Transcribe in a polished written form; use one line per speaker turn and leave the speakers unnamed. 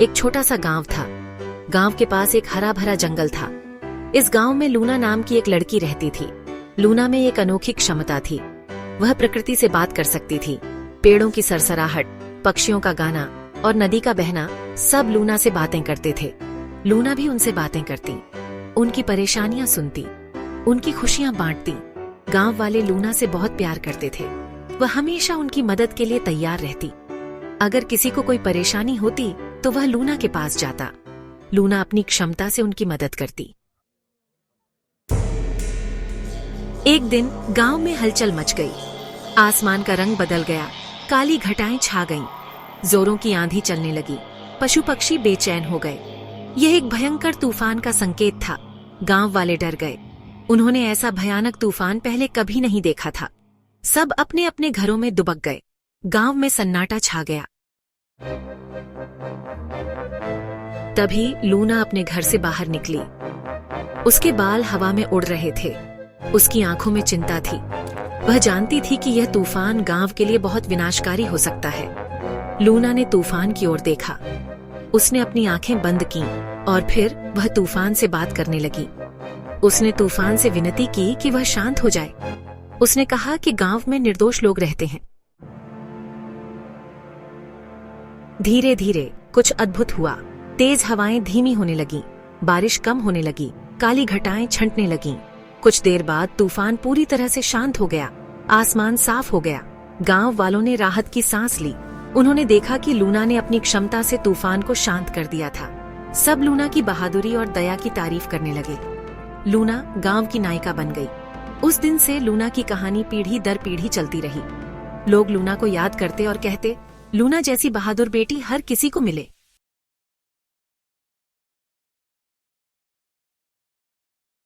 एक छोटा सा गांव था। गांव के पास एक हरा भरा जंगल था। इस गांव में लूना नाम की एक लड़की रहती थी। लूना में एक अनोखी क्षमता थी। वह प्रकृति से बात कर सकती थी। पेड़ों की सरसराहट, पक्षियों का गाना और नदी का बहना सब लूना से बातें करते थे। लूना भी उनसे बातें करती, उनकी परेशानियां सुनती, उनकी खुशियां बांटती। गांव वाले लूना से बहुत प्यार करते थे। वह हमेशा उनकी मदद के लिए तैयार रहती। अगर किसी को कोई परेशानी होती तो वह लूना के पास जाता। लूना अपनी क्षमता से उनकी मदद करती। एक दिन गांव में हलचल मच गई। आसमान का रंग बदल गया, काली घटाएं छा गईं, जोरों की आंधी चलने लगी। पशु पक्षी बेचैन हो गए। यह एक भयंकर तूफान का संकेत था। गांव वाले डर गए। उन्होंने ऐसा भयानक तूफान पहले कभी नहीं देखा था। सब अपने अपने घरों में दुबक गए। गांव में सन्नाटा छा गया। तभी लूना अपने घर से बाहर निकली। उसके बाल हवा में उड़ रहे थे। उसकी आंखों में चिंता थी। वह जानती थी कि यह तूफान गांव के लिए बहुत विनाशकारी हो सकता है। लूना ने तूफान की ओर देखा। उसने अपनी आंखें बंद कीं और फिर वह तूफान से बात करने लगी। उसने तूफान से विनती की कि वह शांत हो जाए। उसने कहा कि गांव में निर्दोष लोग रहते हैं। धीरे धीरे कुछ अद्भुत हुआ। तेज हवाएं धीमी होने लगीं, बारिश कम होने लगी, काली घटाएं छंटने लगीं। कुछ देर बाद तूफान पूरी तरह से शांत हो गया। आसमान साफ हो गया। गांव वालों ने राहत की सांस ली। उन्होंने देखा कि लूना ने अपनी क्षमता से तूफान को शांत कर दिया था। सब लूना की बहादुरी और दया की तारीफ करने लगे। लूना गांव की नायिका बन गई। उस दिन से लूना की कहानी पीढ़ी दर पीढ़ी चलती रही। लोग लूना को याद करते और कहते, लूना जैसी बहादुर बेटी हर किसी को मिले।